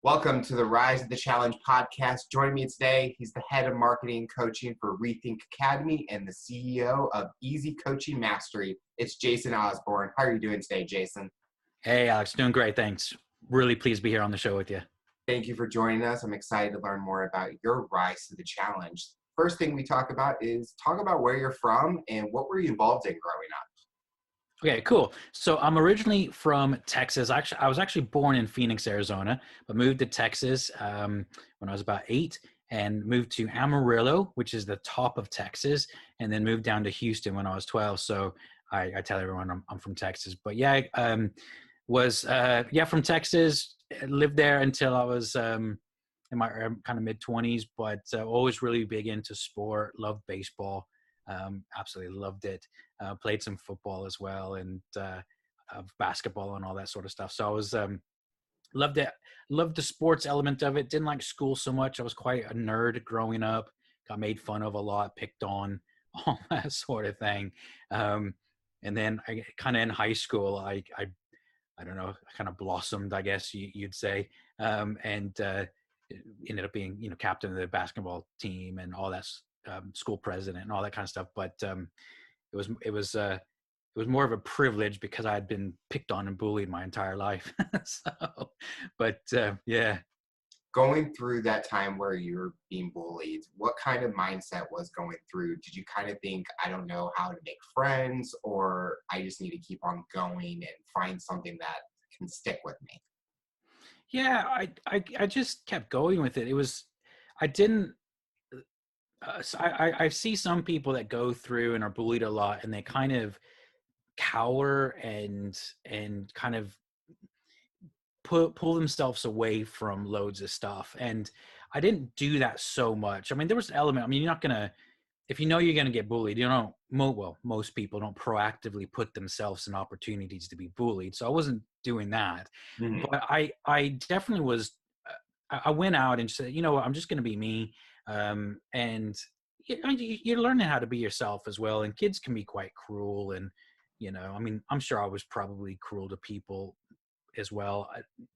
Welcome to the Rise of the Challenge podcast. Joining me today, he's the head of marketing and coaching for Rethink Academy and the CEO of Easy Coaching Mastery. It's Jason Osborn. How are you doing today, Jason? Hey, Alex. Doing great. Thanks. Really pleased to be here on the show with you. Thank you for joining us. I'm excited to learn more about your rise to the challenge. First thing we talk about is talk about where you're from and what were you involved in growing up? Okay, cool. So I'm originally from Texas. I was actually born in Phoenix, Arizona, but moved to Texas when I was about 8 and moved to Amarillo, which is the top of Texas, and then moved down to Houston when I was 12. So I tell everyone I'm from Texas. But yeah, was from Texas. Lived there until I was in my kind of mid-20s, but always really big into sport. Loved baseball. Absolutely loved it. Played some football as well, and basketball and all that sort of stuff. So I was loved it. Loved the sports element of it. Didn't like school so much. I was quite a nerd growing up. Got made fun of a lot, picked on, all that sort of thing. And then I kind of in high school, I don't know, kind of blossomed, I guess you'd say, and ended up being captain of the basketball team and all that. School president and all that kind of stuff, but it was more of a privilege because I had been picked on and bullied my entire life. Yeah. Going through that time where you were being bullied, what kind of mindset was going through? Did you kind of think, I don't know how to make friends, or I just need to keep on going and find something that can stick with me? Yeah, I just kept going with it. I didn't. So I see some people that go through and are bullied a lot, and they kind of cower and kind of pull themselves away from loads of stuff. And I didn't do that so much. I mean, there was an element. I mean, you're not gonna, if you know you're gonna get bullied, most people don't proactively put themselves in opportunities to be bullied. So I wasn't doing that, but I definitely was. I went out and said, I'm just gonna be me. And you're learning how to be yourself as well. And kids can be quite cruel. And, I'm sure I was probably cruel to people as well.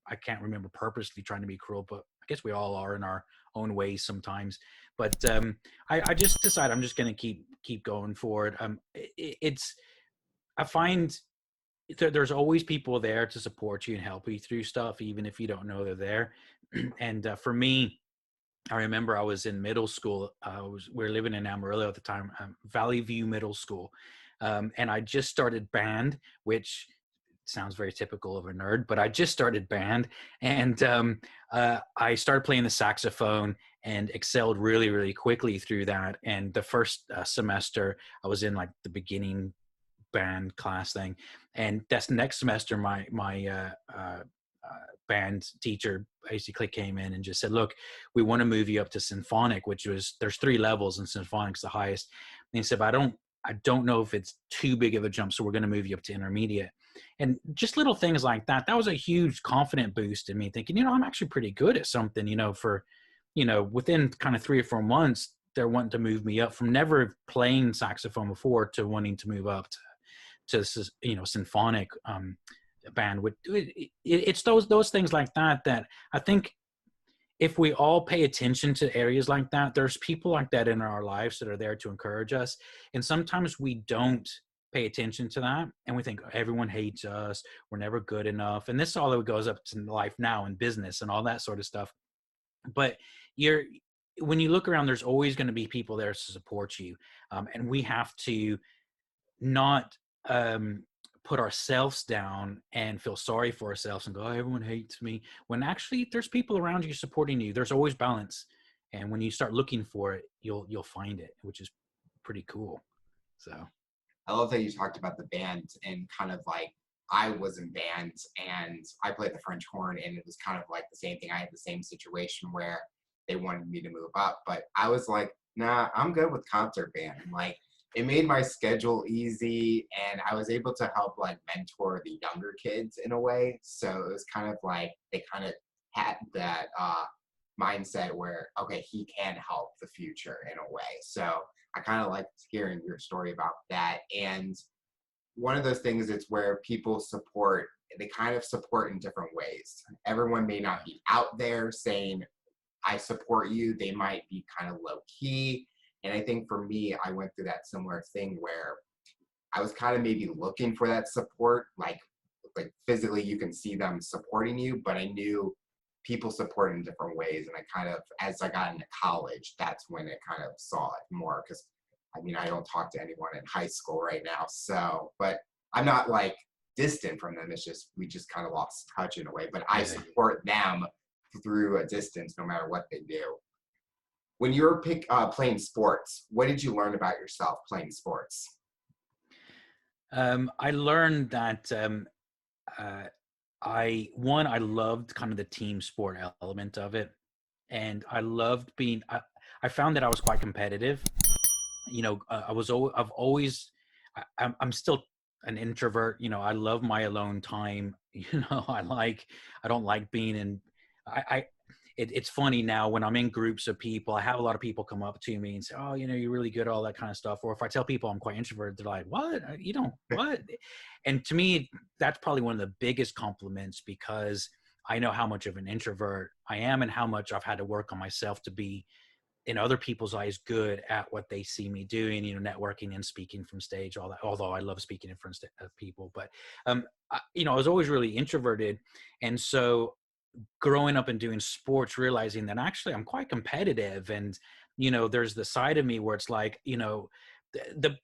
I can't remember purposely trying to be cruel, but I guess we all are in our own ways sometimes. But I just decided I'm just going to keep going forward. I find there's always people there to support you and help you through stuff, even if you don't know they're there. And for me, I remember I was in middle school. We were living in Amarillo at the time, Valley View Middle School. And I just started band, which sounds very typical of a nerd, but I just started band. And I started playing the saxophone and excelled really, really quickly through that. And the first semester, I was in like the beginning band class thing. And that's next semester, my band teacher basically came in and just said, look, we want to move you up to symphonic, there's 3 levels and symphonic's the highest. And he said, but I don't know if it's too big of a jump, so we're going to move you up to intermediate. And just little things like that was a huge confident boost in me thinking, I'm actually pretty good at something, within kind of 3 or 4 months, they're wanting to move me up from never playing saxophone before to wanting to move up to symphonic band. It's those things like that I think if we all pay attention to areas like that, there's people like that in our lives that are there to encourage us. And sometimes we don't pay attention to that, and we think everyone hates us, we're never good enough, and this all goes up to life now and business and all that sort of stuff. But when you look around, there's always going to be people there to support you, and we have to not put ourselves down and feel sorry for ourselves and go, oh, everyone hates me, when actually there's people around you supporting you. There's always balance, and when you start looking for it, you'll find it, which is pretty cool. So I love that you talked about the band and kind of like I was in band and I played the French horn, and it was kind of like the same thing. I had the same situation where they wanted me to move up, but I was like, nah, I'm good with concert band. Like, it made my schedule easy, and I was able to help like mentor the younger kids in a way. So it was kind of like they kind of had that mindset where, okay, he can help the future in a way. So I kind of liked hearing your story about that. And one of those things is where people support they kind of support in different ways. Everyone may not be out there saying, I support you. They might be kind of low key. And I think for me, I went through that similar thing where I was kind of maybe looking for that support, like physically you can see them supporting you, but I knew people support in different ways. And I kind of, as I got into college, that's when it kind of saw it more. Because I mean, I don't talk to anyone in high school right now. So, but I'm not like distant from them. It's just, we just kind of lost touch in a way, but I support them through a distance, no matter what they do. When you were playing sports, what did you learn about yourself playing sports? I learned that I loved kind of the team sport element of it, and I loved being. I found that I was quite competitive. I've always. I'm still an introvert. I love my alone time. I don't like being in. It's funny now when I'm in groups of people, I have a lot of people come up to me and say, oh, you're really good at all that kind of stuff. Or if I tell people I'm quite introverted, they're like, what? You don't, what? And to me, that's probably one of the biggest compliments, because I know how much of an introvert I am and how much I've had to work on myself to be, in other people's eyes, good at what they see me doing, networking and speaking from stage, all that, although I love speaking in front of people. But, I was always really introverted. And so growing up and doing sports, realizing that actually I'm quite competitive, and there's the side of me where it's like, the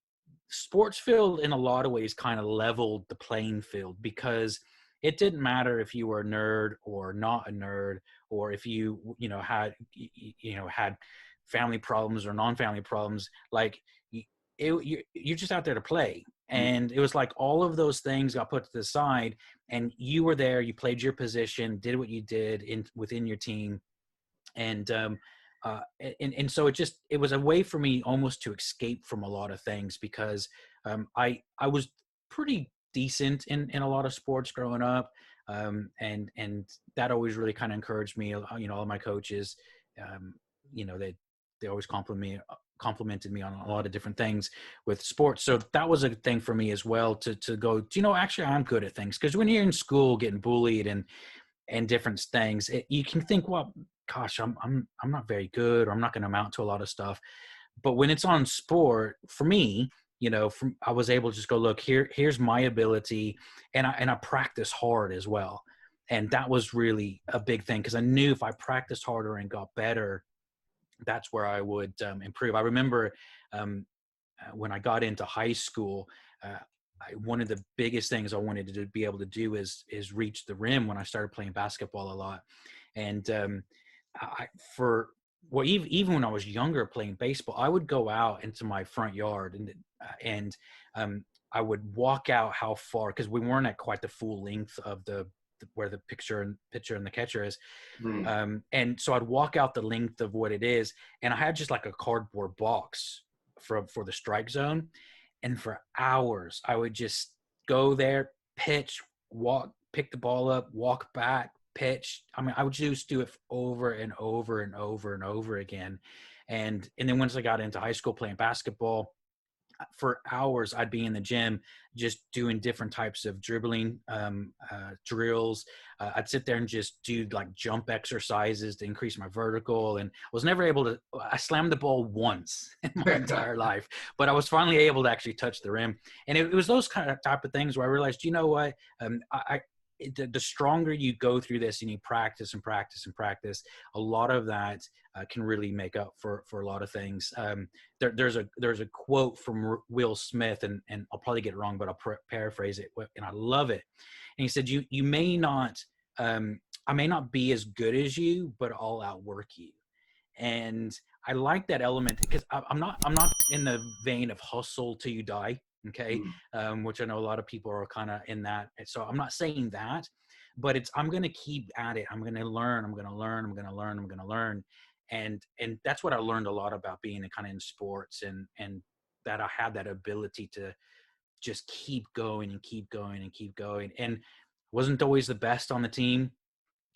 sports field in a lot of ways kind of leveled the playing field, because it didn't matter if you were a nerd or not a nerd, or if you had family problems or non-family problems. Like you're just out there to play. And it was like all of those things got put to the side, and you were there, you played your position, did what you did within your team. And so it was a way for me almost to escape from a lot of things, because I was pretty decent in a lot of sports growing up. And that always really kind of encouraged me. All of my coaches, they always complimented me on a lot of different things with sports. So that was a thing for me as well, to go, actually I'm good at things. Because when you're in school getting bullied and different things, you can think, well, gosh, I'm not very good, or I'm not going to amount to a lot of stuff. But when it's on sport, for me, I was able to just go, look, here's my ability. And I practice hard as well. And that was really a big thing, because I knew if I practiced harder and got better, that's where I would improve. I remember when I got into high school, one of the biggest things I wanted to be able to do is reach the rim when I started playing basketball a lot. And even when I was younger playing baseball, I would go out into my front yard and I would walk out how far, because we weren't at quite the full length of where the pitcher and the catcher is. And so I'd walk out the length of what it is, and I had just like a cardboard box for the strike zone. And for hours, I would just go there, pitch, walk, pick the ball up, walk back, pitch. I mean, I would just do it over and over and over and over again. And then once I got into high school playing basketball, for hours I'd be in the gym just doing different types of dribbling drills. I'd sit there and just do like jump exercises to increase my vertical, and I was never able to. I slammed the ball once in my entire life, but I was finally able to actually touch the rim. And it was those kind of type of things where I realized, the stronger you go through this and you practice and practice and practice, a lot of that can really make up for a lot of things. There's a quote from Will Smith, and I'll probably get it wrong, but I'll paraphrase it, and I love it. And he said, you may not, I may not be as good as you, but I'll outwork you. And I like that element, because I'm not in the vein of hustle till you die. Okay. Which I know a lot of people are kind of in that. So I'm not saying that, but I'm going to keep at it. I'm going to learn. And that's what I learned a lot about being kind of in sports, and that I had that ability to just keep going and keep going and keep going. And wasn't always the best on the team.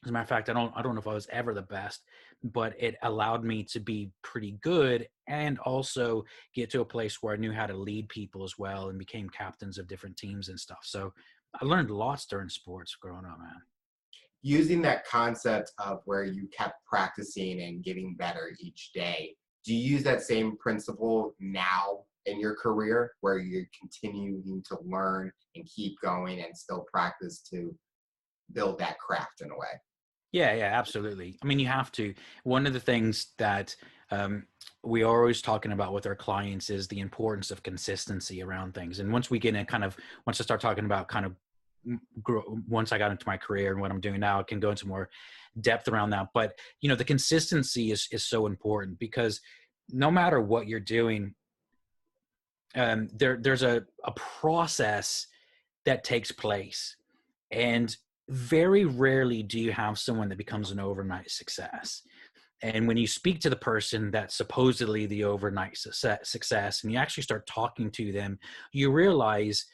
As a matter of fact, I don't know if I was ever the best, but it allowed me to be pretty good, and also get to a place where I knew how to lead people as well, and became captains of different teams and stuff. So I learned lots during sports growing up, man. Using that concept of where you kept practicing and getting better each day, do you use that same principle now in your career where you're continuing to learn and keep going and still practice to build that craft in a way? Yeah, yeah, absolutely. I mean, you have to. One of the things that um, we are always talking about with our clients is the importance of consistency around things. And once we get in once I start talking about kind of once I got into my career and what I'm doing now, I can go into more depth around that. But, the consistency is so important because no matter what you're doing, there's a process that takes place. And very rarely do you have someone that becomes an overnight success. And when you speak to the person that's supposedly the overnight success, and you actually start talking to them, you realize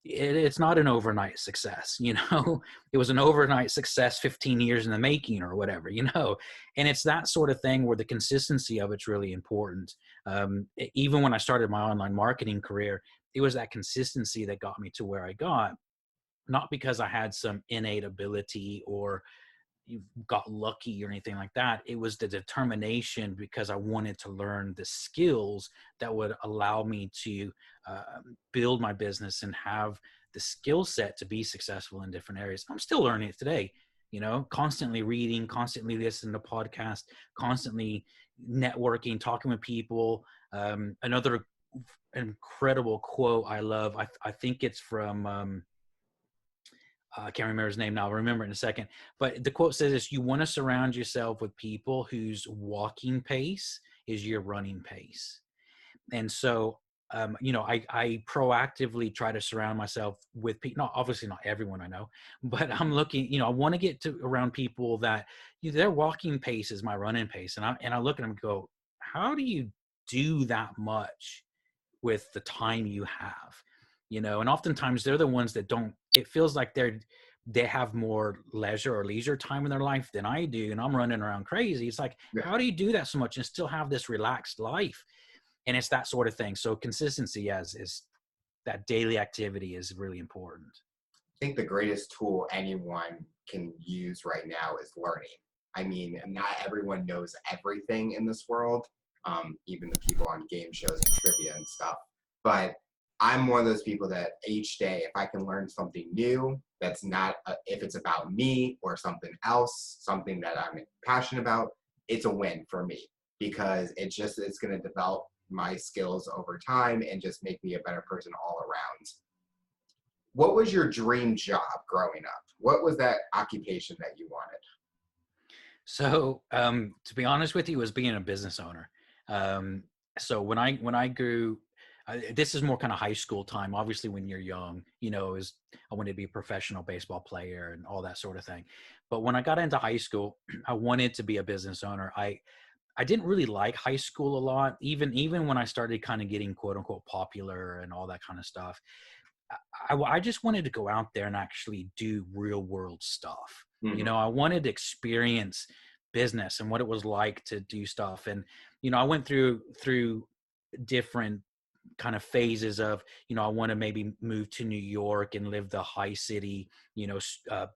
it's not an overnight success. It was an overnight success 15 years in the making or whatever. And it's that sort of thing where the consistency of it's really important. Even when I started my online marketing career, it was that consistency that got me to where I got, not because I had some innate ability or you got lucky or anything like that. It was the determination because I wanted to learn the skills that would allow me to build my business and have the skill set to be successful in different areas. I'm still learning it today, constantly reading, constantly listening to podcasts, constantly networking, talking with people. Another incredible quote I love, I think it's from, I can't remember his name now. I'll remember it in a second. But the quote says this: you want to surround yourself with people whose walking pace is your running pace. And so, I proactively try to surround myself with people, not obviously not everyone I know, but I'm looking, I want to get to around people that their walking pace is my running pace. And I look at them and go, how do you do that much with the time you have? And oftentimes they're the ones that don't, it feels like they have more leisure time in their life than I do. And I'm running around crazy. It's like, Yeah. how do you do that so much and still have this relaxed life? And it's that sort of thing. So consistency is that daily activity is really important. I think the greatest tool anyone can use right now is learning. I mean, not everyone knows everything in this world, even the people on game shows and trivia and stuff. But I'm one of those people that each day, if I can learn something new, that's not, if it's about me or something else, something that I'm passionate about, it's a win for me because it's going to develop my skills over time and just make me a better person all around. What was your dream job growing up? What was that occupation that you wanted? So to be honest with you, it was being a business owner. So when I grew, this is more kind of high school time. Obviously, when you're young, I wanted to be a professional baseball player and all that sort of thing. But when I got into high school, I wanted to be a business owner. I didn't really like high school a lot, even when I started kind of getting quote unquote popular and all that kind of stuff. I just wanted to go out there and actually do real world stuff. Mm-hmm. I wanted to experience business and what it was like to do stuff. And, I went through different kind of phases of, I want to maybe move to New York and live the high city,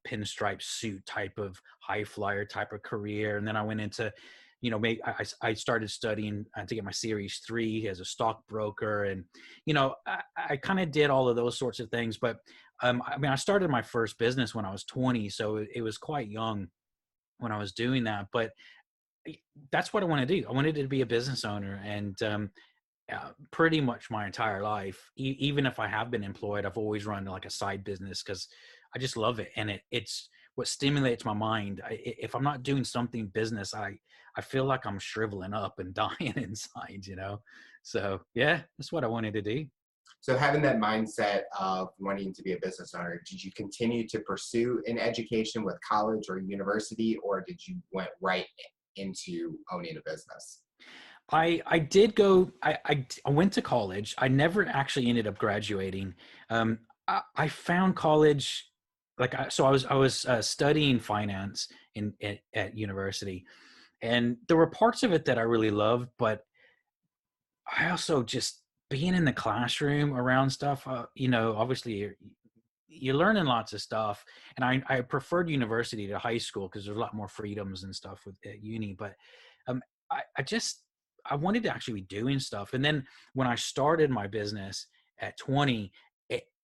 pinstripe suit type of high flyer type of career. And then I went into, maybe I started studying to get my Series 3 as a stockbroker. And, I kind of did all of those sorts of things. But I started my first business when I was 20. So it was quite young when I was doing that. But that's what I want to do. I wanted to be a business owner. And pretty much my entire life, even if I have been employed, I've always run like a side business because I just love it. And it's what stimulates my mind. If I'm not doing something business, I feel like I'm shriveling up and dying inside, So yeah, that's what I wanted to do. So having that mindset of wanting to be a business owner, did you continue to pursue an education with college or university, or did you went right into owning a business? I did go. I went to college. I never actually ended up graduating. I found college so I was studying finance at university, and there were parts of it that I really loved, but I also just being in the classroom around stuff. Obviously you're learning lots of stuff. And I preferred university to high school because there's a lot more freedoms and stuff with at uni. But um, I wanted to actually be doing stuff. And then when I started my business at 20,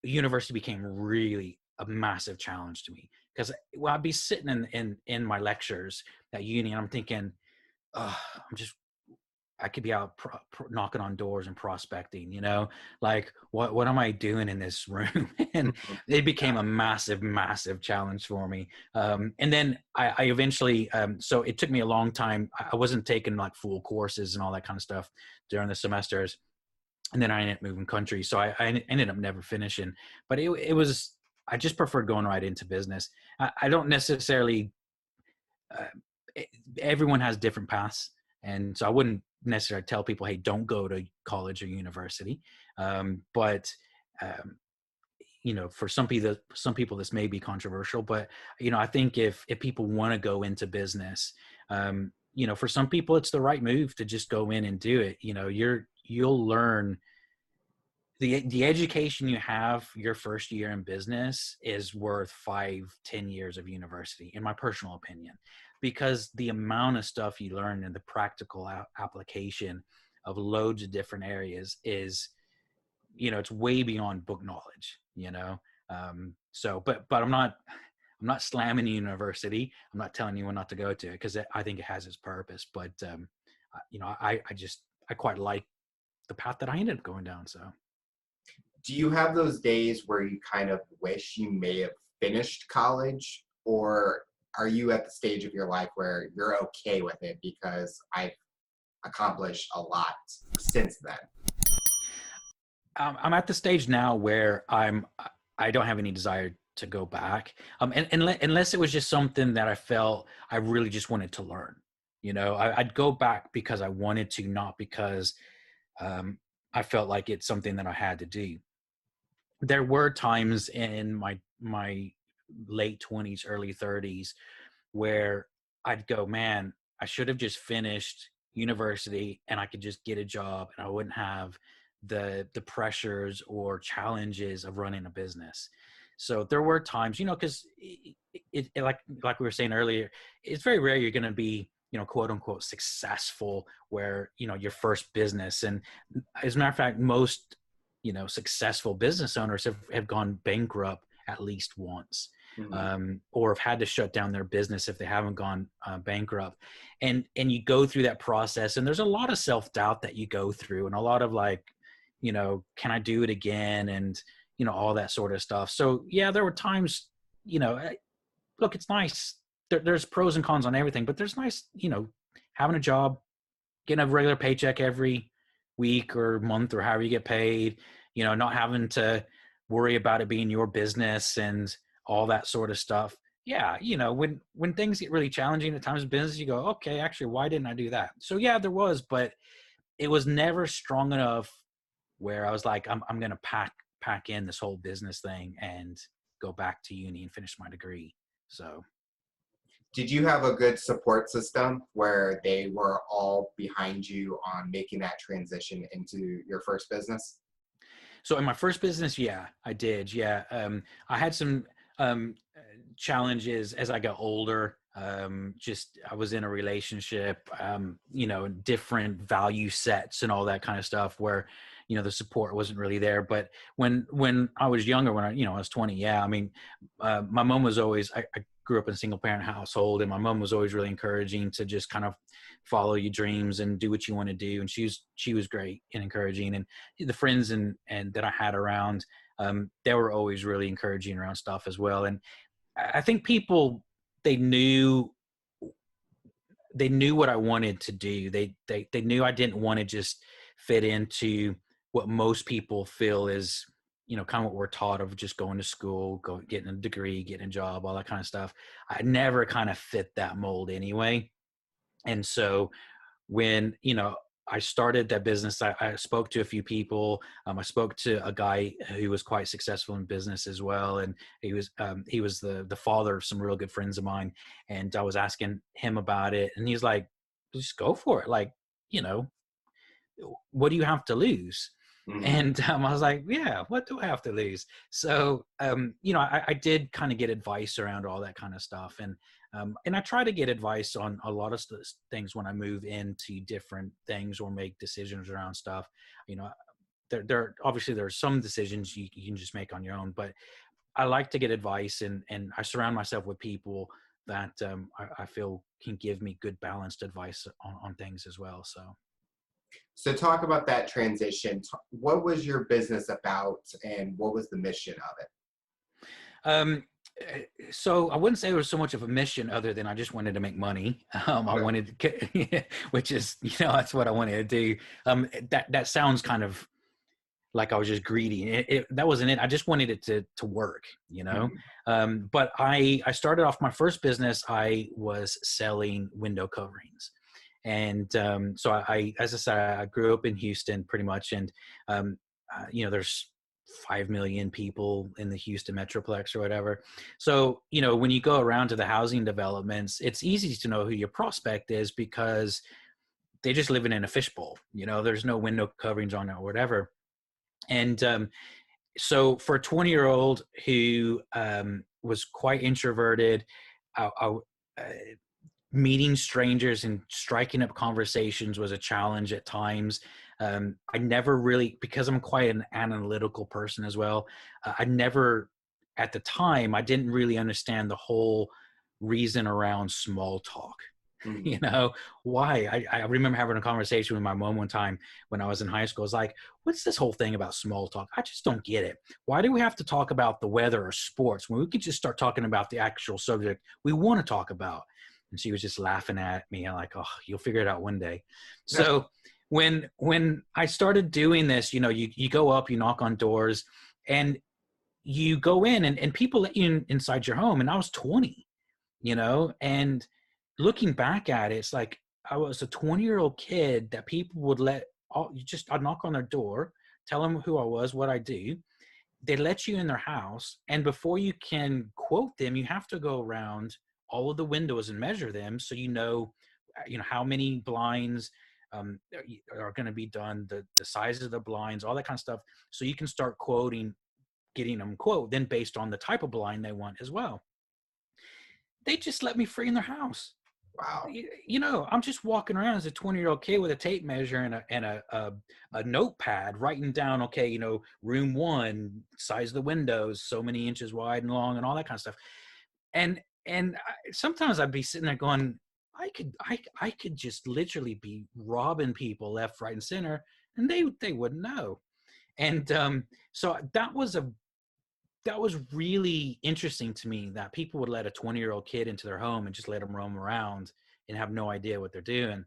university became really a massive challenge to me because I'd be sitting in my lectures at uni and I'm thinking, oh, I could be out knocking on doors and prospecting, like what am I doing in this room? And it became a massive challenge for me. And then I eventually, so it took me a long time. I wasn't taking like full courses and all that kind of stuff during the semesters. And then I ended up moving countries. So I ended up never finishing, but it was, I just preferred going right into business. I don't necessarily, everyone has different paths. And so I wouldn't necessarily tell people, hey, don't go to college or university. But for some people this may be controversial, but I think if people want to go into business, for some people it's the right move to just go in and do it. You'll learn the education you have your first year in business is worth 5-10 years of university, in my personal opinion, because the amount of stuff you learn and the practical application of loads of different areas is, it's way beyond book knowledge, but I'm not slamming university. I'm not telling anyone not to go to it because I think it has its purpose, but I quite like the path that I ended up going down. So do you have those days where you kind of wish you may have finished college, or are you at the stage of your life where you're okay with it because I've accomplished a lot since then? I'm at the stage now where I don't have any desire to go back. And unless it was just something that I felt I really just wanted to learn, I'd go back because I wanted to, not because I felt like it's something that I had to do. There were times in my late 20s, early 30s, where I'd go, man, I should have just finished university and I could just get a job and I wouldn't have the pressures or challenges of running a business. So there were times, because it like we were saying earlier, it's very rare you're going to be, quote unquote successful where, your first business. And as a matter of fact, most, successful business owners have gone bankrupt at least once. Or have had to shut down their business if they haven't gone bankrupt. And you go through that process and there's a lot of self-doubt that you go through and a lot of like, can I do it again? And, all that sort of stuff. So yeah, there were times, look, it's nice. There's pros and cons on everything, but there's nice, having a job, getting a regular paycheck every week or month or however you get paid, not having to worry about it being your business and all that sort of stuff. Yeah. When things get really challenging at times in business, you go, okay, actually, why didn't I do that? So yeah, there was, but it was never strong enough where I was like, I'm going to pack in this whole business thing and go back to uni and finish my degree. So did you have a good support system where they were all behind you on making that transition into your first business? So in my first business, yeah, I did. Yeah. I had some challenges as I got older. I was in a relationship, different value sets and all that kind of stuff where, the support wasn't really there. But when I was younger, when I was 20, yeah, I mean, my mom was always, I grew up in a single parent household and my mom was always really encouraging to just kind of follow your dreams and do what you want to do. And she was great and encouraging. And the friends and that I had around, they were always really encouraging around stuff as well. And I think people, they knew what I wanted to do. They knew I didn't want to just fit into what most people feel is, kind of what we're taught of just going to school, getting a degree, getting a job, all that kind of stuff. I never kind of fit that mold anyway. And so when, I started that business, I spoke to a few people. I spoke to a guy who was quite successful in business as well. And he was the father of some real good friends of mine. And I was asking him about it. And he's like, just go for it. Like, what do you have to lose? Mhm. And I was like, yeah, what do I have to lose? So, I did kind of get advice around all that kind of stuff. And I try to get advice on a lot of things when I move into different things or make decisions around stuff. You know, there obviously there are some decisions you can just make on your own, but I like to get advice, and I surround myself with people that I feel can give me good balanced advice on things as well. So. So talk about that transition. What was your business about, and what was the mission of it? Um, so I wouldn't say it was so much of a mission other than I just wanted to make money. I Okay. wanted to, which is, that's what I wanted to do. That sounds kind of like I was just greedy. That wasn't it. I just wanted it to work, Mhm. But I started off my first business. I was selling window coverings. And so as I said, I grew up in Houston pretty much. And, there's 5 million people in the Houston Metroplex or whatever. So, when you go around to the housing developments, it's easy to know who your prospect is because they just living in a fishbowl. There's no window coverings on it or whatever. And so for a 20-year-old who was quite introverted, uh, meeting strangers and striking up conversations was a challenge at times. I never really, because I'm quite an analytical person as well, I never, at the time, I didn't really understand the whole reason around small talk. Mhm. you know why. I remember having a conversation with my mom one time when I was in high school. I was like, what's this whole thing about small talk? I just don't get it. Why do we have to talk about the weather or sports when we could just start talking about the actual subject we want to talk about? And she was just laughing at me. I'm like, oh, you'll figure it out one day. So when I started doing this, you go up, you knock on doors, and you go in, and people let you inside your home. And I was 20, and looking back at it, it's like I was a 20-year-old kid that people would I'd knock on their door, tell them who I was, what I do. They let you in their house, and before you can quote them, you have to go around all of the windows and measure them, so how many blinds are going to be done, the size of the blinds, all that kind of stuff, so you can start getting them quote. Then based on the type of blind they want as well, they just let me free in their house. Wow. I'm just walking around as a 20-year-old kid with a tape measure and a notepad, writing down, okay, room one, size of the windows, so many inches wide and long, and all that kind of stuff. And sometimes I'd be sitting there going, I could just literally be robbing people left, right, and center, and they wouldn't know. And so that was really interesting to me, that people would let a 20-year-old kid into their home and just let them roam around and have no idea what they're doing.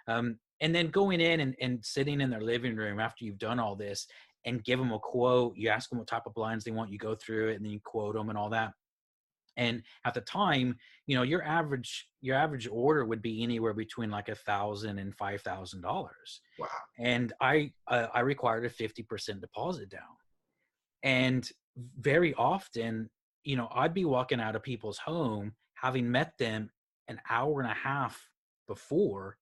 And then going in and sitting in their living room after you've done all this and give them a quote. You ask them what type of blinds they want, you go through it, and then you quote them and all that. And at the time, your average order would be anywhere between like $1,000 and $5,000. Wow. And I required a 50% deposit down. And very often, I'd be walking out of people's home, having met them an hour and a half before,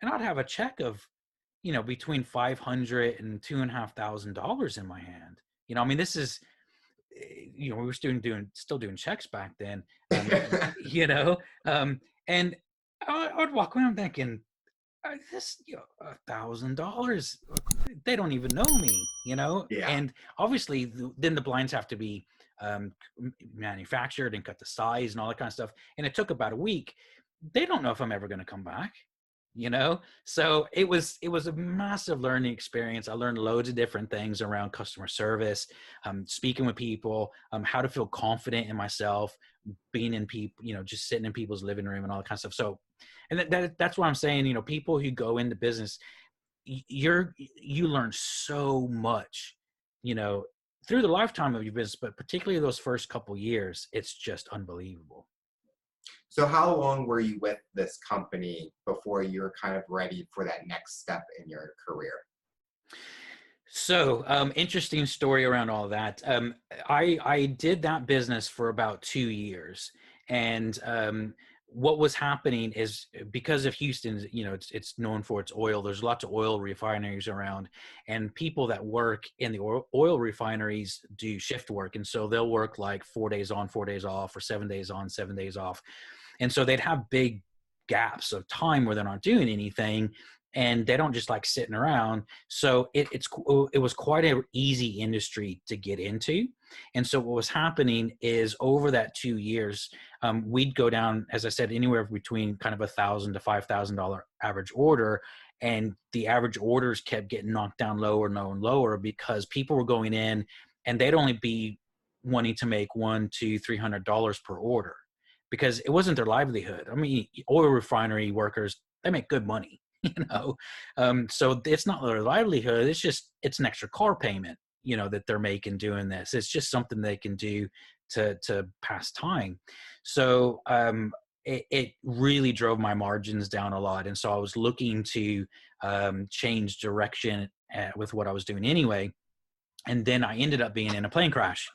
and I'd have a check of, between $500 and $2,500 in my hand. I mean, this is, we were still doing checks back then. You know, and I'd walk around thinking, this, $1,000, they don't even know me, Yeah. and obviously then the blinds have to be manufactured and cut to size and all that kind of stuff, and it took about a week. They don't know if I'm ever going to come back, so it was a massive learning experience. I learned loads of different things around customer service, speaking with people, how to feel confident in myself, being in people, just sitting in people's living room and all that kind of stuff. So, and that's what I'm saying. People who go into business, you learn so much, you know, through the lifetime of your business, but particularly those first couple years, it's just unbelievable. So how long were you with this company before you were kind of ready for that next step in your career? So, interesting story around all that. I did that business for about 2 years, and what was happening is because of Houston, you know, it's known for its oil. There's lots of oil refineries around, and people that work in the oil refineries do shift work. And so they'll work like 4 days on, 4 days off, or 7 days on, 7 days off. And so they'd have big gaps of time where they're not doing anything, and they don't just like sitting around. So it was quite an easy industry to get into. And so what was happening is over that 2 years, we'd go down, as I said, anywhere between kind of $1,000 to $5,000 average order. And the average orders kept getting knocked down lower and lower and lower because people were going in and they'd only be wanting to make $100, $200, $300 per order because it wasn't their livelihood. I mean, oil refinery workers, they make good money, you know? So it's not their livelihood. It's an extra car payment, you know, that they're making doing this. It's just something they can do to pass time. So it really drove my margins down a lot. And so I was looking to change direction with what I was doing anyway. And then I ended up being in a plane crash.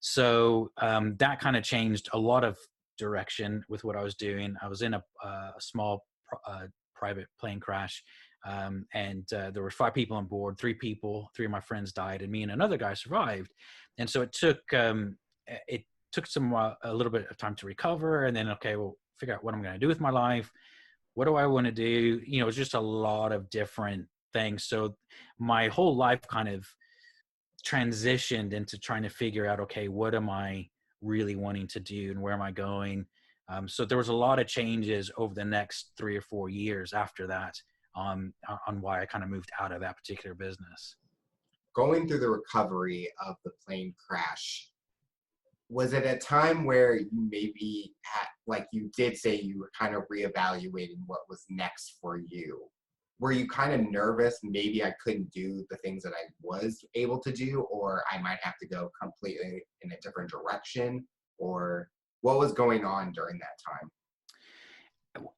So that kind of changed a lot of direction with what I was doing. I was in a small private plane crash. And there were 5 people on board, 3 of my friends died, and me and another guy survived. And so it took a little bit of time to recover, and then, okay, well, figure out what I'm going to do with my life. What do I want to do? You know, it's just a lot of different things. So my whole life kind of transitioned into trying to figure out, okay, what am I really wanting to do and where am I going? So there was a lot of changes over the next 3 or 4 years after that on why I kind of moved out of that particular business. Going through the recovery of the plane crash, was it a time where you maybe had, like you did say, you were kind of reevaluating what was next for you? Were you kind of nervous? Maybe I couldn't do the things that I was able to do, or I might have to go completely in a different direction, or what was going on during that time?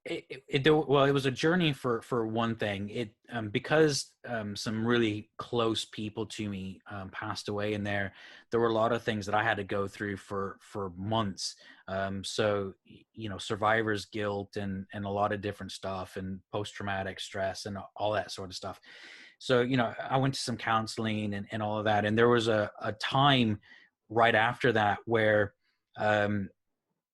It was a journey for one thing. Because some really close people to me passed away in there were a lot of things that I had to go through for months. So you know, survivor's guilt and a lot of different stuff, and post-traumatic stress and all that sort of stuff. So, you know, I went to some counseling and all of that, and there was a time right after that where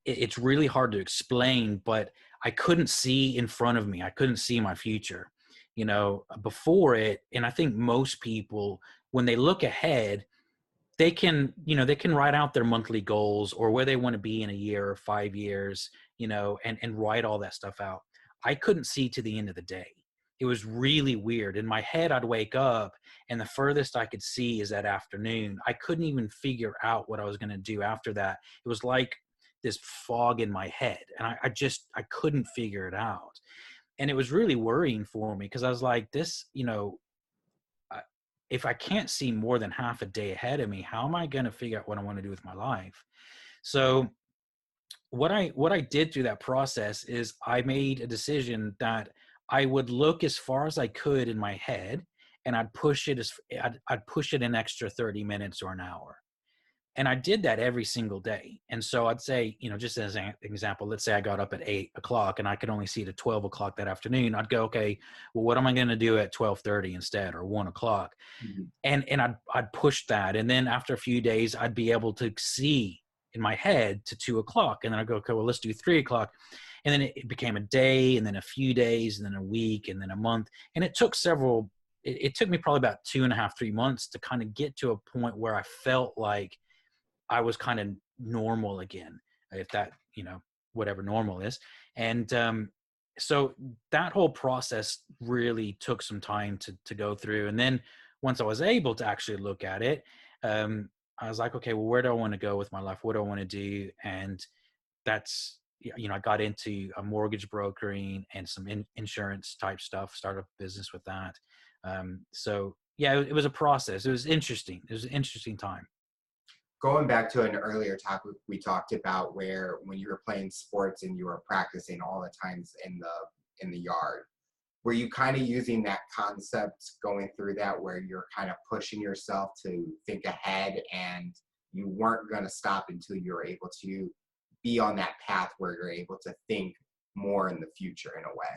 it's really hard to explain, but I couldn't see in front of me. I couldn't see my future, you know, before it. And I think most people, when they look ahead, they can write out their monthly goals or where they want to be in a year or 5 years, you know, and write all that stuff out. I couldn't see to the end of the day. It was really weird. In my head, I'd wake up and the furthest I could see is that afternoon. I couldn't even figure out what I was going to do after that. It was like this fog in my head, and I couldn't figure it out. And it was really worrying for me because I was like, this, you know, if I can't see more than half a day ahead of me, how am I going to figure out what I want to do with my life? So what I did through that process is I made a decision that I would look as far as I could in my head, and I'd push it an extra 30 minutes or an hour. And I did that every single day. And so I'd say, you know, just as an example, let's say I got up at 8 o'clock and I could only see to 12 o'clock that afternoon. I'd go, okay, well, what am I going to do at 12:30 instead, or 1 o'clock? Mm-hmm. And I'd push that. And then after a few days, I'd be able to see in my head to 2 o'clock. And then I'd go, okay, well, let's do 3 o'clock. And then it became a day, and then a few days, and then a week, and then a month. And it took it took me probably about 2.5, 3 months to kind of get to a point where I felt like I was kind of normal again, if that, you know, whatever normal is. And so that whole process really took some time to go through. And then once I was able to actually look at it, I was like, okay, well, where do I want to go with my life? What do I want to do? And that's, you know, I got into a mortgage brokering and some insurance type stuff, started a business with that. So yeah, it was a process. It was interesting. It was an interesting time. Going back to an earlier topic we talked about, where when you were playing sports and you were practicing all the times in the yard, were you kind of using that concept going through that, where you're kind of pushing yourself to think ahead and you weren't going to stop until you were able to be on that path where you're able to think more in the future in a way?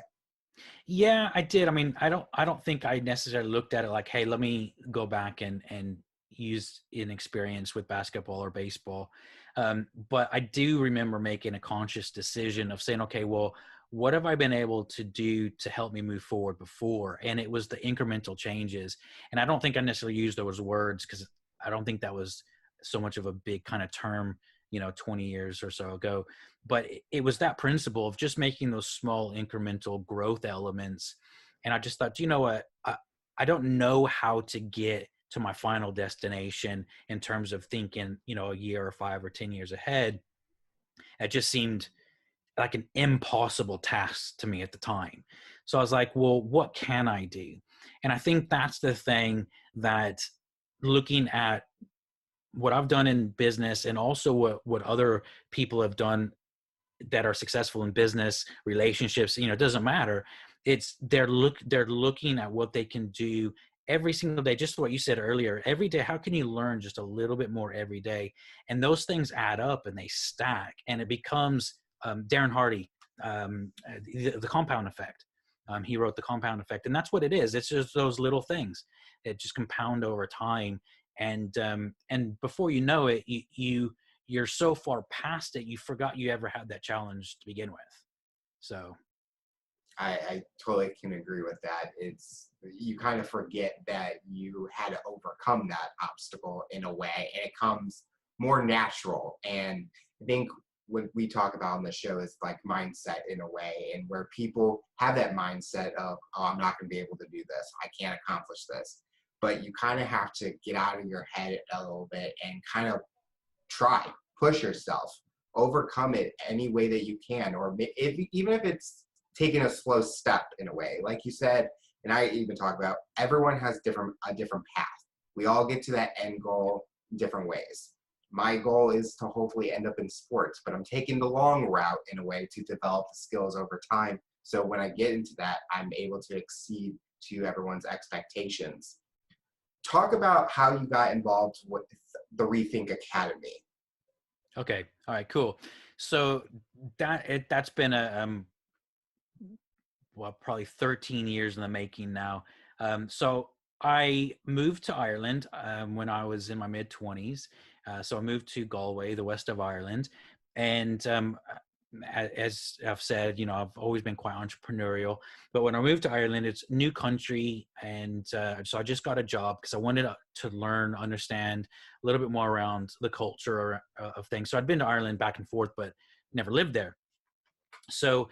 Yeah, I did. I mean, I don't think I necessarily looked at it like, hey, let me go back and use an experience with basketball or baseball. But I do remember making a conscious decision of saying, okay, well, what have I been able to do to help me move forward before? And it was the incremental changes. And I don't think I necessarily used those words because I don't think that was so much of a big kind of term, 20 years or so ago. But it was that principle of just making those small incremental growth elements. And I just thought, you know what? I don't know how to get to my final destination in terms of thinking, a year or 5 or 10 years ahead. It just seemed like an impossible task to me at the time. So I was like, well, what can I do? And I think that's the thing, that looking at what I've done in business and also what other people have done that are successful in business, relationships, it doesn't matter. It's they're looking at what they can do every single day. Just what you said earlier, every day, how can you learn just a little bit more every day? And those things add up and they stack, and it becomes Darren Hardy, the compound effect. He wrote The Compound Effect, and that's what it is. It's just those little things that just compound over time. And before you know it, you're so far past it, you forgot you ever had that challenge to begin with. So I totally can agree with that. It's, you kind of forget that you had to overcome that obstacle in a way, and it comes more natural. And I think what we talk about on the show is like mindset in a way, and where people have that mindset of, oh, I'm not going to be able to do this, I can't accomplish this. But you kind of have to get out of your head a little bit and kind of try, push yourself, overcome it any way that you can, or even if it's taking a slow step in a way, like you said. And I even talk about, everyone has a different path. We all get to that end goal in different ways. My goal is to hopefully end up in sports, but I'm taking the long route in a way to develop the skills over time. So when I get into that, I'm able to exceed to everyone's expectations. Talk about how you got involved with the Rethink Academy. okay, all right, cool. So that's been well, probably 13 years in the making now. So I moved to Ireland when I was in my mid 20s. So I moved to Galway, the west of Ireland. And as I've said, I've always been quite entrepreneurial. But when I moved to Ireland, it's a new country. And so I just got a job because I wanted to learn, understand a little bit more around the culture of things. So I'd been to Ireland back and forth, but never lived there. So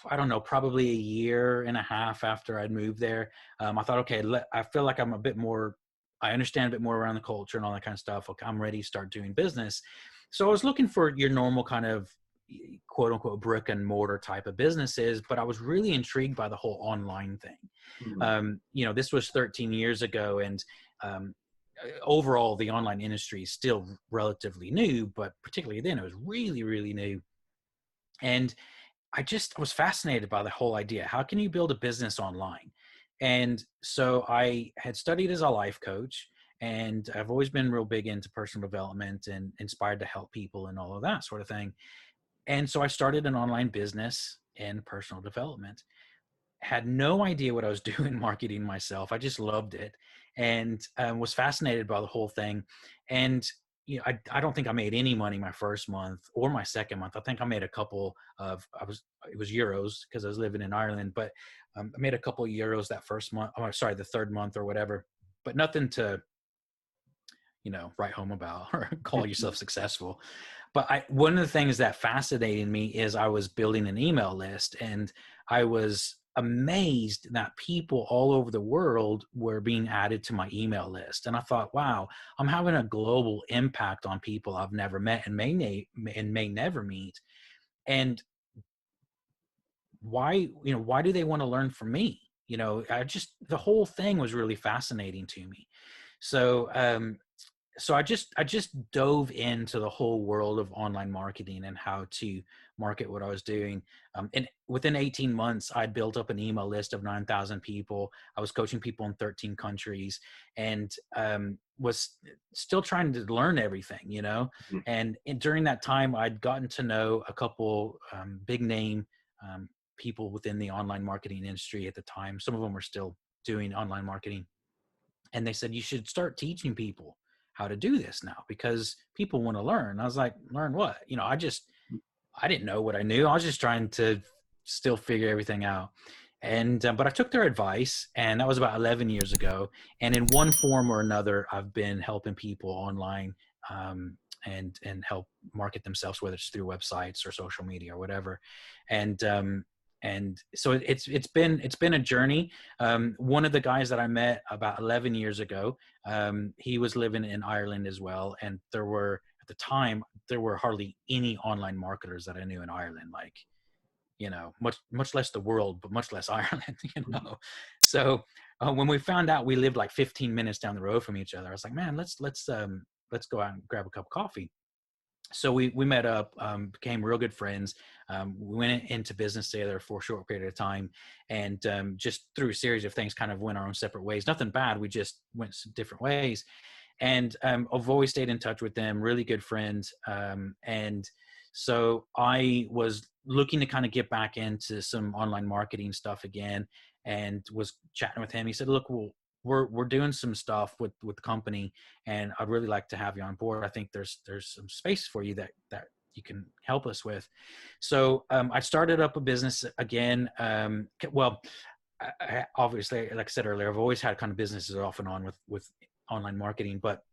I don't know, probably a year and a half after I'd moved there, I thought, okay, I feel like I understand a bit more around the culture and all that kind of stuff. Okay, I'm ready to start doing business. So I was looking for your normal kind of quote unquote brick and mortar type of businesses, but I was really intrigued by the whole online thing. Mhm. This was 13 years ago, and overall the online industry is still relatively new, but particularly then it was really, really new. And I was fascinated by the whole idea. How can you build a business online? And so I had studied as a life coach, and I've always been real big into personal development and inspired to help people and all of that sort of thing. And so I started an online business in personal development. Had no idea what I was doing marketing myself. I just loved it, and was fascinated by the whole thing. And I don't think I made any money my first month or my second month. I think I made a couple of it was euros because I was living in Ireland, but I made a couple of euros that first month. Oh, sorry, the third month or whatever, but nothing to write home about or call yourself successful. But one of the things that fascinated me is I was building an email list, and I was amazed that people all over the world were being added to my email list. And I thought, wow, I'm having a global impact on people I've never met and may never meet. And why do they want to learn from me? The whole thing was really fascinating to me. So so I just dove into the whole world of online marketing and how to market what I was doing. And within 18 months, I'd built up an email list of 9,000 people. I was coaching people in 13 countries, and was still trying to learn everything, you know. Mhm. And during that time, I'd gotten to know a couple big name people within the online marketing industry at the time. Some of them were still doing online marketing, and they said, you should start teaching people how to do this now because people want to learn. I was like, learn what? You know, I didn't know what I knew. I was just trying to still figure everything out. And, but I took their advice, and that was about 11 years ago. And in one form or another, I've been helping people online, and help market themselves, whether it's through websites or social media or whatever. And, and so it's been a journey. One of the guys that I met about 11 years ago, he was living in Ireland as well. And at the time, there were hardly any online marketers that I knew in Ireland, like, you know, much less the world, but much less Ireland, you know? So when we found out we lived like 15 minutes down the road from each other, I was like, man, let's go out and grab a cup of coffee. So we met up, became real good friends. We went into business together for a short period of time, and just through a series of things kind of went our own separate ways. Nothing bad. We just went different ways. And I've always stayed in touch with them, really good friends. And so I was looking to kind of get back into some online marketing stuff again, and was chatting with him. He said, look, we're doing some stuff with the company, and I'd really like to have you on board. I think there's some space for you that you can help us with. So I started up a business again. Well, obviously, like I said earlier, I've always had kind of businesses off and on with online marketing, but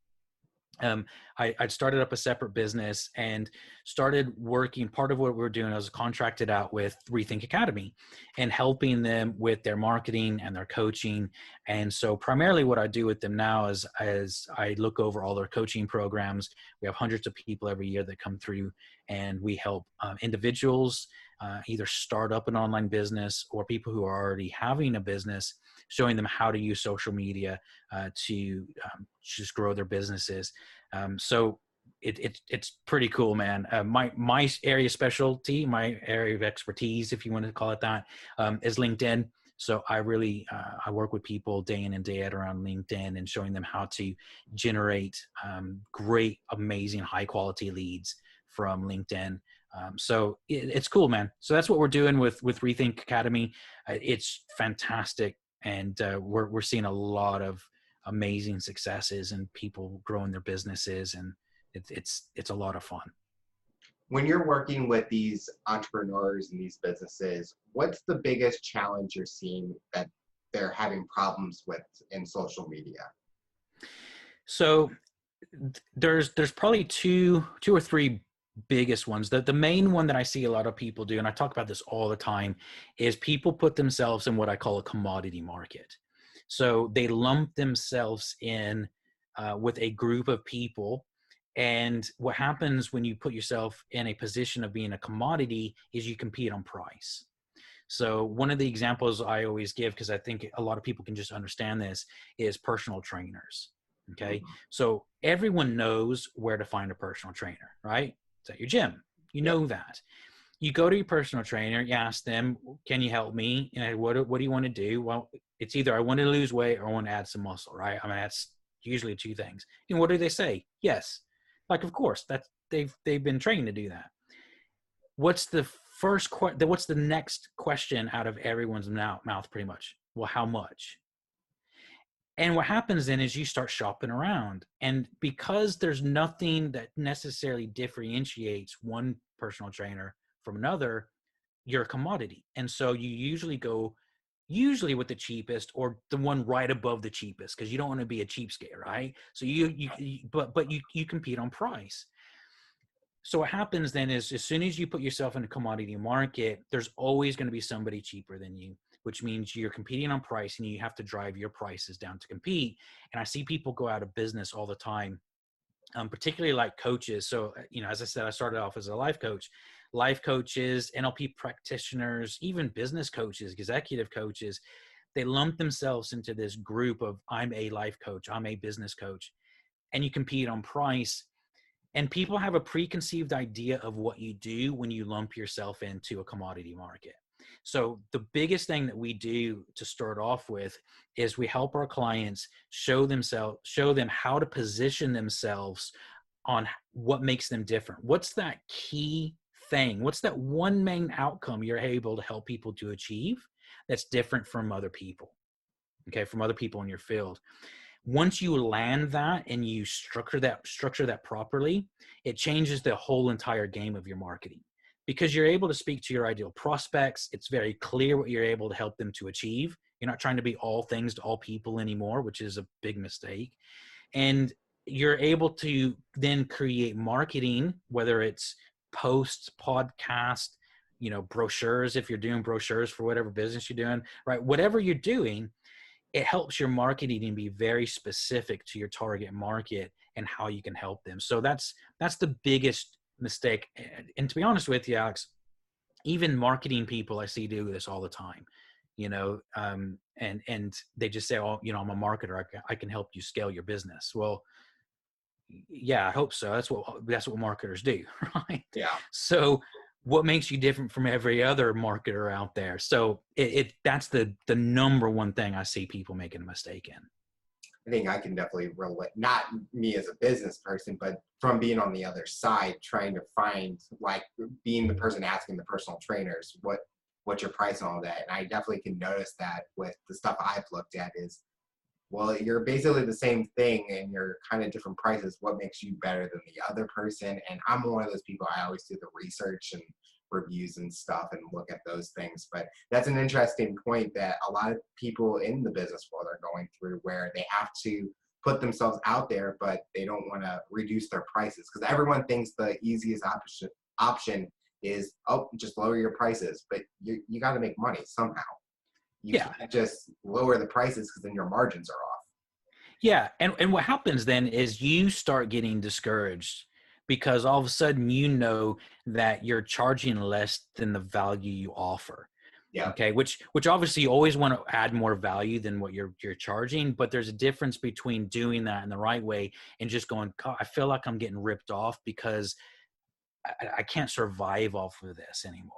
I'd started up a separate business and started working. Part of what we were doing, I was contracted out with Rethink Academy and helping them with their marketing and their coaching. And so primarily what I do with them now is I look over all their coaching programs. We have hundreds of people every year that come through, and we help individuals either start up an online business, or people who are already having a business, showing them how to use social media to just grow their businesses. So it's pretty cool, man. My area of specialty, my area of expertise, if you want to call it that, is LinkedIn. So I really, I work with people day in and day out around LinkedIn and showing them how to generate great, amazing, high quality leads from LinkedIn. So it's cool, man. So that's what we're doing with Rethink Academy. It's fantastic. And we're seeing a lot of amazing successes and people growing their businesses, and it's a lot of fun. When you're working with these entrepreneurs and these businesses, what's the biggest challenge you're seeing that they're having problems with in social media? So there's probably two or three biggest ones. The main one that I see a lot of people do, and I talk about this all the time, is people put themselves in what I call a commodity market. So they lump themselves in with a group of people. And what happens when you put yourself in a position of being a commodity is you compete on price. So one of the examples I always give, because I think a lot of people can just understand this, is personal trainers. Okay. So everyone knows where to find a personal trainer, right? It's at your gym. You know that. You go to your personal trainer, you ask them, can you help me? And what do you want to do? Well, it's either I want to lose weight or I want to add some muscle, right? I mean, that's usually two things. And what do they say? Yes. Like, of course, that's they've been trained to do that. What's the what's the next question out of everyone's mouth pretty much? Well, how much? And what happens then is you start shopping around. And because there's nothing that necessarily differentiates one personal trainer from another, you're a commodity. And so you usually go with the cheapest or the one right above the cheapest, because you don't want to be a cheapskate, right? So you compete on price. So what happens then is as soon as you put yourself in a commodity market, there's always going to be somebody cheaper than you, which means you're competing on price and you have to drive your prices down to compete. And I see people go out of business all the time, particularly like coaches. So, you know, as I said, I started off as a life coaches, NLP practitioners, even business coaches, executive coaches. They lump themselves into this group of I'm a life coach, I'm a business coach. and you compete on price. And people have a preconceived idea of what you do when you lump yourself into a commodity market. So the biggest thing that we do to start off with is we help our clients show them how to position themselves on what makes them different. What's that key thing? What's that one main outcome you're able to help people to achieve that's different from other people? Okay, from other people in your field. Once you land that and you structure that properly, it changes the whole entire game of your marketing, because you're able to speak to your ideal prospects. It's very clear what you're able to help them to achieve. You're not trying to be all things to all people anymore, which is a big mistake. And you're able to then create marketing, whether it's posts, podcasts, brochures, if you're doing brochures for whatever business you're doing, right? Whatever you're doing, it helps your marketing and be very specific to your target market and how you can help them. So that's the biggest mistake. And to be honest with you, Alex, even marketing people I see do this all the time, and they just say, oh, I'm a marketer. I can help you scale your business. Well, yeah, I hope so. That's what marketers do, right? Yeah. So what makes you different from every other marketer out there? So that's the number one thing I see people making a mistake in. I think I can definitely relate, not me as a business person, but from being on the other side, trying to find, like, being the person asking the personal trainers, what's your price and all that. And I definitely can notice that with the stuff I've looked at is, well, you're basically the same thing and you're kind of different prices. What makes you better than the other person? And I'm one of those people, I always do the research and reviews and stuff and look at those things. But that's an interesting point that a lot of people in the business world are going through, where they have to put themselves out there, but they don't want to reduce their prices, because everyone thinks the easiest option is, oh, just lower your prices. But you got to make money somehow. You can't just lower the prices, because then your margins are off. Yeah. And what happens then is you start getting discouraged, because all of a sudden, that you're charging less than the value you offer. Yeah. Okay. Which obviously you always want to add more value than what you're charging, but there's a difference between doing that in the right way and just going, God, I feel like I'm getting ripped off because I can't survive off of this anymore.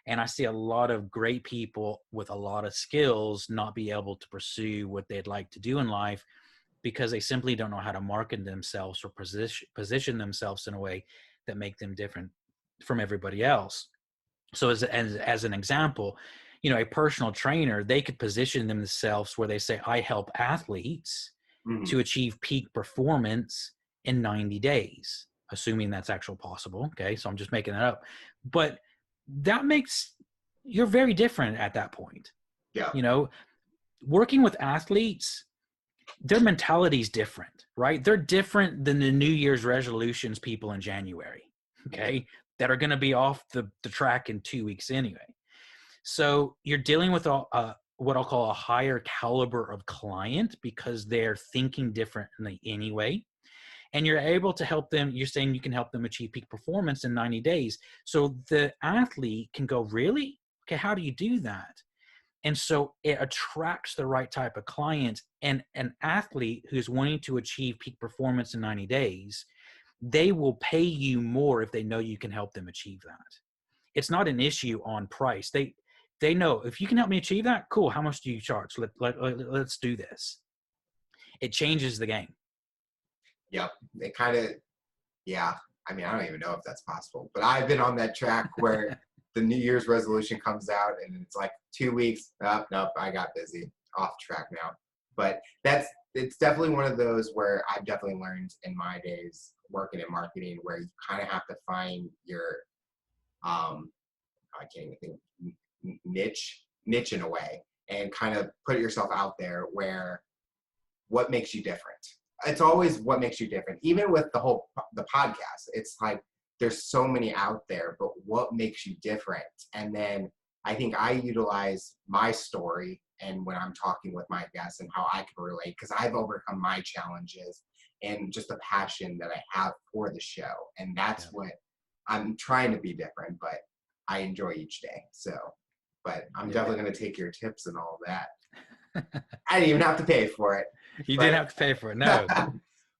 And I see a lot of great people with a lot of skills not be able to pursue what they'd like to do in life, because they simply don't know how to market themselves or position themselves in a way that make them different from everybody else. So as an example, a personal trainer, they could position themselves where they say, I help athletes to achieve peak performance in 90 days, assuming that's actually possible. Okay. So I'm just making that up, but you're very different at that point. Yeah. Working with athletes, their mentality is different, right? They're different than the New Year's resolutions people in January, okay, that are going to be off the track in 2 weeks anyway. So you're dealing with what I'll call a higher caliber of client, because they're thinking differently anyway. And you're able to help them. You're saying you can help them achieve peak performance in 90 days. So the athlete can go, really? Okay, how do you do that? And so it attracts the right type of client. And an athlete who's wanting to achieve peak performance in 90 days, they will pay you more if they know you can help them achieve that. It's not an issue on price. They know, if you can help me achieve that, cool. How much do you charge? Let's do this. It changes the game. Yep. It kind of, yeah. I mean, I don't even know if that's possible, but I've been on that track where the New Year's resolution comes out and it's like 2 weeks. Nope, I got busy. Off track now. But it's definitely one of those where I've definitely learned in my days working in marketing, where you kind of have to find your, I can't even think, niche in a way, and kind of put yourself out there where what makes you different. It's always what makes you different. Even with the podcast, it's like there's so many out there, but what makes you different? And then I think I utilize my story and when I'm talking with my guests and how I can relate, because I've overcome my challenges and just the passion that I have for the show. And that's what I'm trying to be different, but I enjoy each day. So, but I'm definitely going to take your tips and all that. I didn't even have to pay for it. You didn't have to pay for it. No.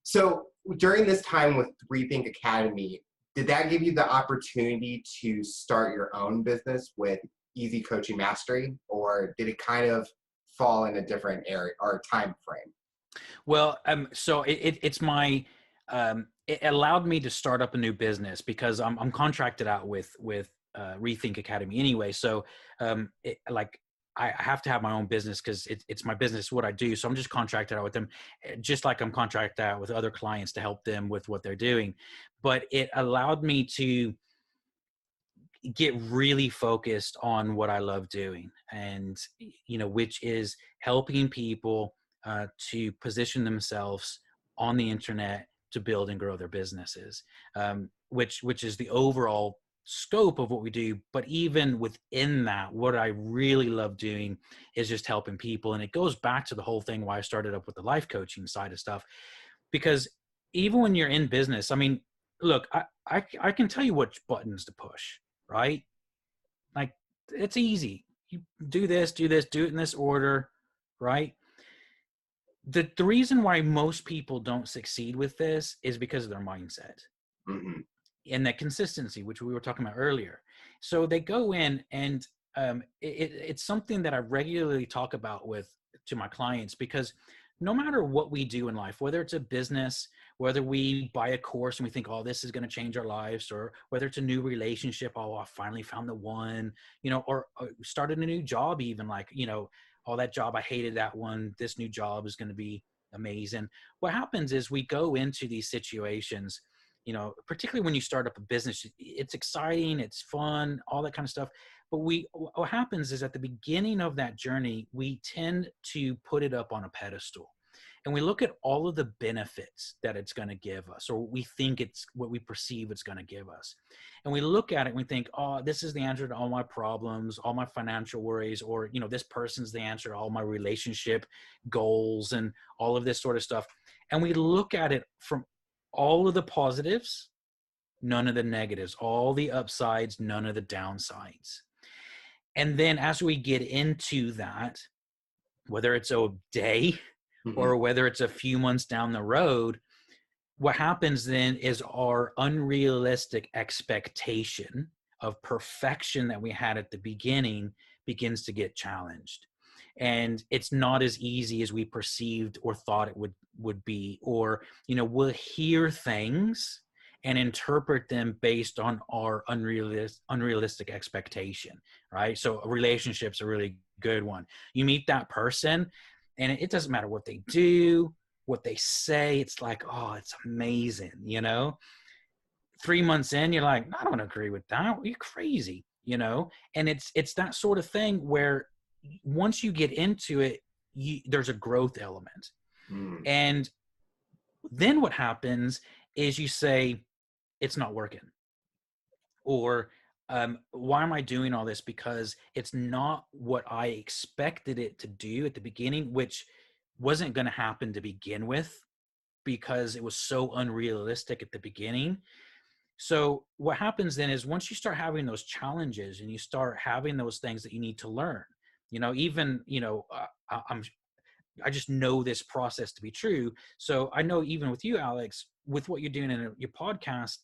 So during this time with Rethink Academy, did that give you the opportunity to start your own business with Easy Coaching Mastery, or did it kind of fall in a different area or time frame? Well, so it's my, it allowed me to start up a new business because I'm contracted out with Rethink Academy anyway. So, like I have to have my own business because it's my business, what I do. So I'm just contracted out with them, just like I'm contracted out with other clients to help them with what they're doing. But it allowed me to get really focused on what I love doing, and which is helping people to position themselves on the internet to build and grow their businesses, which is the overall scope of what we do. But even within that, what I really love doing is just helping people, and it goes back to the whole thing why I started up with the life coaching side of stuff, because even when you're in business, I mean, look, I can tell you which buttons to push, right? Like, it's easy. You do this, do it in this order, right? The reason why most people don't succeed with this is because of their mindset Mm-hmm. and that consistency, which we were talking about earlier. So they go in, and it's something that I regularly talk about to my clients, because no matter what we do in life, whether it's a business, whether we buy a course and we think, oh, this is going to change our lives, or whether it's a new relationship, oh, I finally found the one, or started a new job, even like, oh, that job, I hated that one. This new job is going to be amazing. What happens is we go into these situations, particularly when you start up a business, it's exciting, it's fun, all that kind of stuff. But what happens is at the beginning of that journey, we tend to put it up on a pedestal, and we look at all of the benefits that it's going to give us, or we think it's what we perceive it's going to give us. And we look at it and we think, oh, this is the answer to all my problems, all my financial worries, or, this person's the answer to all my relationship goals and all of this sort of stuff. And we look at it from all of the positives, none of the negatives, all the upsides, none of the downsides. And then as we get into that, whether it's a day Mm-hmm. or whether it's a few months down the road, what happens then is our unrealistic expectation of perfection that we had at the beginning begins to get challenged. And it's not as easy as we perceived or thought it would be, or, we'll hear things and interpret them based on our unrealistic expectation, right? So a relationship's a really good one. You meet that person and it doesn't matter what they do, what they say, it's like, oh, it's amazing, 3 months in, you're like, I don't agree with that. You're crazy, and it's that sort of thing where once you get into it, there's a growth element. Mm-hmm. And then what happens is you say, it's not working. Or why am I doing all this? Because it's not what I expected it to do at the beginning, which wasn't going to happen to begin with because it was so unrealistic at the beginning. So what happens then is once you start having those challenges and you start having those things that you need to learn, I just know this process to be true. So I know even with you, Alex, with what you're doing in your podcast,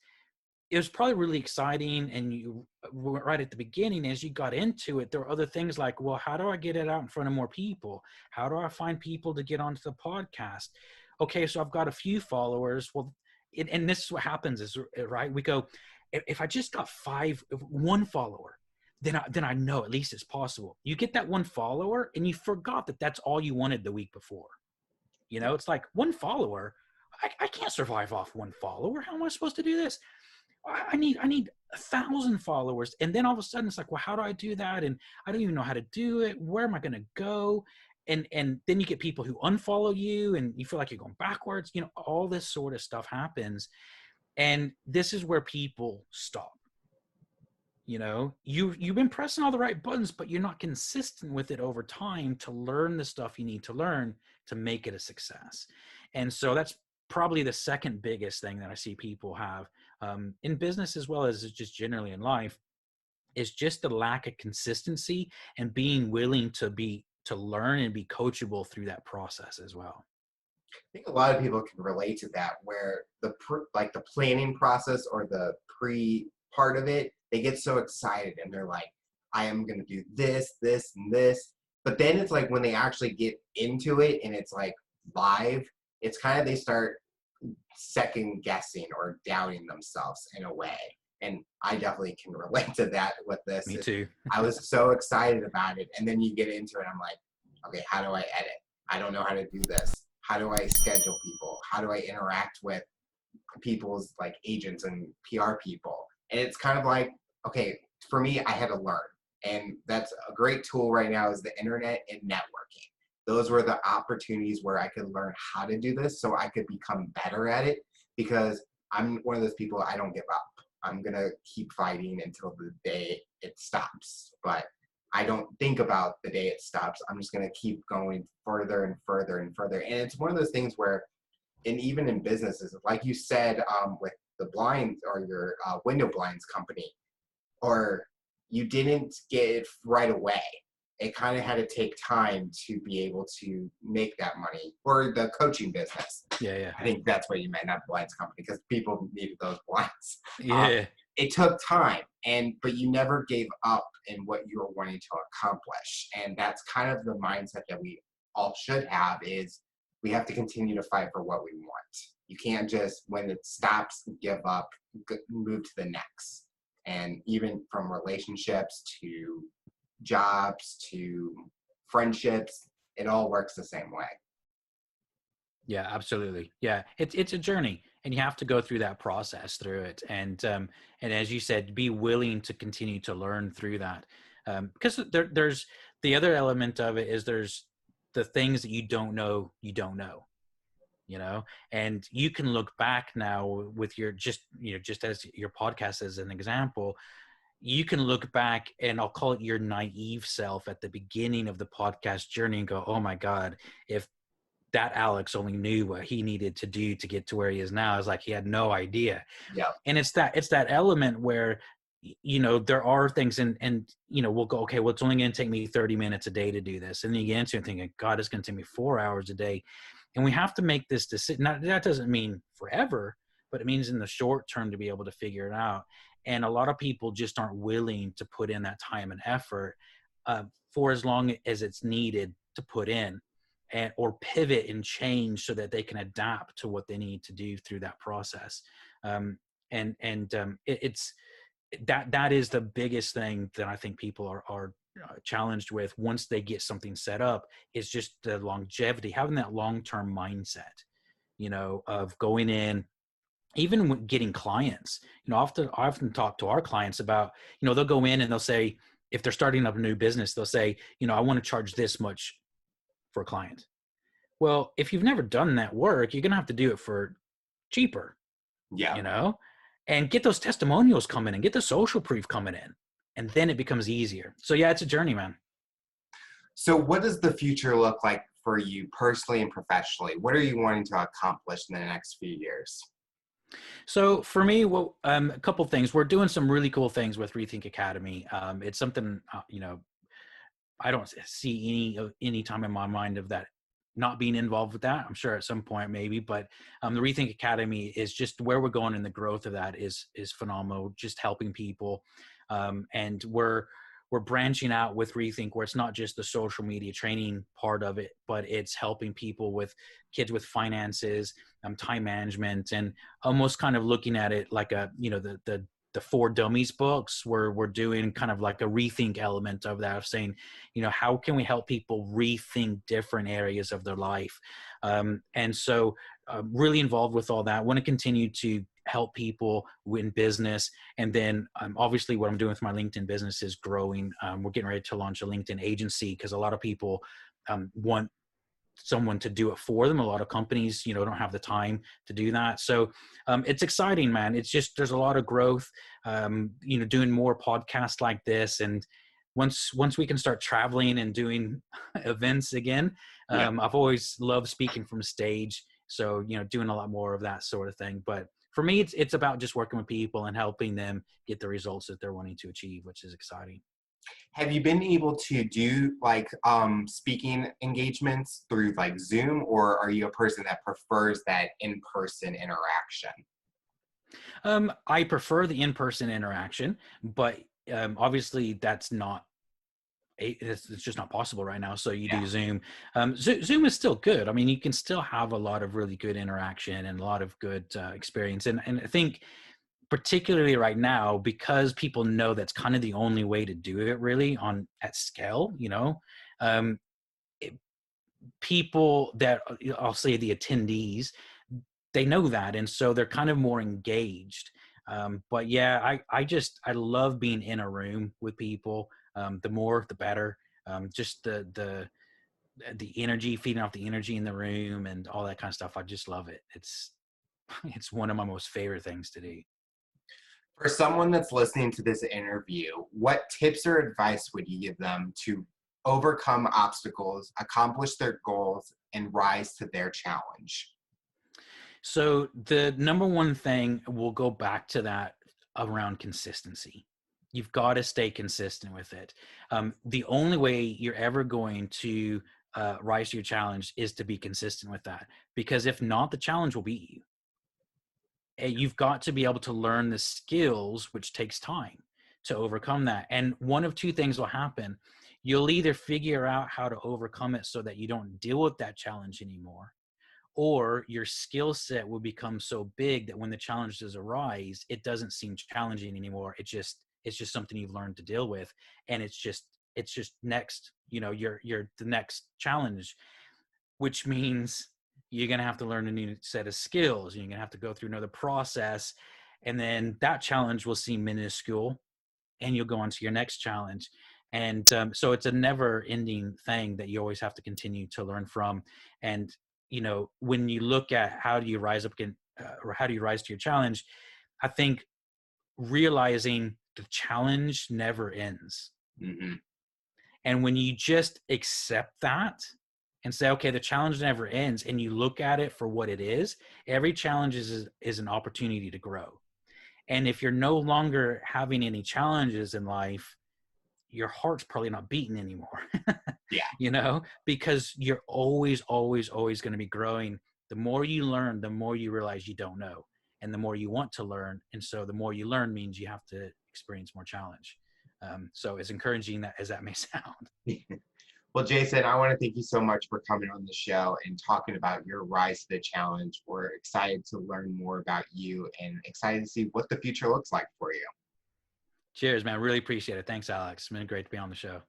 it was probably really exciting. And you right at the beginning, as you got into it, there were other things like, well, how do I get it out in front of more people? How do I find people to get onto the podcast? Okay, so I've got a few followers. Well, and this is what happens is, right, we go, if I just got one follower, then I know at least it's possible. You get that one follower and you forgot that that's all you wanted the week before. It's like, one follower, I can't survive off one follower. How am I supposed to do this? I need 1,000 followers. And then all of a sudden it's like, well, how do I do that? And I don't even know how to do it. Where am I going to go? And then you get people who unfollow you and you feel like you're going backwards. All this sort of stuff happens. And this is where people stop. You've been pressing all the right buttons, but you're not consistent with it over time to learn the stuff you need to learn to make it a success. And so that's probably the second biggest thing that I see people have in business, as well as just generally in life, is just the lack of consistency and being willing to learn and be coachable through that process as well. think a lot of people can relate to that, where like the planning process or the pre part of it, they get so excited and they're like, I am going to do this, this, and this. But then it's like when they actually get into it and it's like live, it's kind of they start second guessing or doubting themselves in a way. And I definitely can relate to that with this. Me too. I was so excited about it. And then you get into it, I'm like, okay, how do I edit? I don't know how to do this. How do I schedule people? How do I interact with people's like agents and PR people? And it's kind of like, okay, for me, I had to learn. And that's a great tool right now is the internet and networking. Those were the opportunities where I could learn how to do this so I could become better at it, because I'm one of those people, I don't give up. I'm going to keep fighting until the day it stops. But I don't think about the day it stops. I'm just going to keep going further and further and further. And it's one of those things where, and even in businesses, like you said, with the blinds or your window blinds company, or you didn't get it right away. It kind of had to take time to be able to make that money, or the coaching business. Yeah. I think that's what you meant, not blinds company, because people needed those blinds. Yeah. It took time, but you never gave up in what you were wanting to accomplish. And that's kind of the mindset that we all should have, is we have to continue to fight for what we want. You can't just, when it stops, give up, move to the next. And even from relationships to jobs to friendships, it all works the same way. Yeah, absolutely. Yeah, it's a journey, and you have to go through that process through it. And as you said, be willing to continue to learn through that. Because there's the other element of it is there's the things that you don't know, and you can look back now with your just as your podcast as an example. You can look back, and I'll call it your naive self at the beginning of the podcast journey, and go, oh my God, if that Alex only knew what he needed to do to get to where he is now. It's like he had no idea. Yeah. And it's that element where, there are things and we'll go, okay, well, it's only going to take me 30 minutes a day to do this. And then you get into it thinking, God, it's going to take me 4 hours a day. And we have to make this decision. Now, that doesn't mean forever, but it means in the short term to be able to figure it out. And a lot of people just aren't willing to put in that time and effort for as long as it's needed to put in. Or pivot and change so that they can adapt to what they need to do through that process. It's that is the biggest thing that I think people are challenged with once they get something set up, is just the longevity, having that long-term mindset, of going in, even when getting clients. I often talk to our clients about, they'll go in and they'll say, if they're starting up a new business, they'll say, I want to charge this much for a client. Well, if you've never done that work, you're going to have to do it for cheaper, and get those testimonials coming and get the social proof coming in. And then it becomes easier. So yeah, it's a journey, man. So what does the future look like for you personally and professionally? What are you wanting to accomplish in the next few years? So for me, well, a couple of things. We're doing some really cool things with Rethink Academy. It's something, I don't see any time in my mind of that not being involved with that. I'm sure at some point maybe, but the Rethink Academy is just where we're going, and the growth of that is phenomenal. Just helping people, and we're branching out with Rethink, where it's not just the social media training part of it, but it's helping people with kids with finances, time management, and almost kind of looking at it like the For Dummies books, where we're doing kind of like a rethink element of that, of saying, how can we help people rethink different areas of their life? And so really involved with all that. Want to continue to help people in business. And then obviously what I'm doing with my LinkedIn business is growing. We're getting ready to launch a LinkedIn agency, because a lot of people want someone to do it for them. A lot of companies, don't have the time to do that. So it's exciting, man. It's just, there's a lot of growth, doing more podcasts like this. And once we can start traveling and doing events again, I've always loved speaking from stage. So, doing a lot more of that sort of thing. But for me, it's about just working with people and helping them get the results that they're wanting to achieve, which is exciting. Have you been able to do like speaking engagements through like Zoom, or are you a person that prefers that in-person interaction? I prefer the in-person interaction, but obviously that's not it's just not possible right now. So you Yeah. do Zoom. Zoom is still good. I mean, you can still have a lot of really good interaction and a lot of good experience. And I think particularly right now, because people know that's kind of the only way to do it really on at scale, um, it, people that I'll say the attendees, they know that, and so they're kind of more engaged. But yeah, I love being in a room with people. The more the better. Just the energy, feeding off the energy in the room and all that kind of stuff. I just love it. It's one of my most favorite things to do. For someone that's listening to this interview, what tips or advice would you give them to overcome obstacles, accomplish their goals, and rise to their challenge? So the number one thing, we'll go back to that around consistency. You've got to stay consistent with it. The only way you're ever going to rise to your challenge is to be consistent with that. Because if not, the challenge will beat you. You've got to be able to learn the skills, which takes time to overcome that. And one of two things will happen. You'll either figure out how to overcome it so that you don't deal with that challenge anymore, or your skill set will become so big that when the challenges arise, it doesn't seem challenging anymore. It's just something you've learned to deal with, and it's just next. You're the next challenge, which means you're gonna have to learn a new set of skills. You're gonna have to go through another process, and then that challenge will seem minuscule, and you'll go on to your next challenge. And so it's a never ending thing that you always have to continue to learn from. And when you look at how do you rise up again, or how do you rise to your challenge, I think realizing the challenge never ends. Hmm. And when you just accept that and say, okay, the challenge never ends, and you look at it for what it is, every challenge is an opportunity to grow. And if you're no longer having any challenges in life, your heart's probably not beating anymore. Yeah. Because you're always, always, always going to be growing. The more you learn, the more you realize you don't know, and the more you want to learn. And so the more you learn means you have to experience more challenge. So as encouraging that as that may sound. Well, Jason, I want to thank you so much for coming on the show and talking about your rise to the challenge. We're excited to learn more about you and excited to see what the future looks like for you. Cheers, man. Really appreciate it. Thanks, Alex. It's been great to be on the show.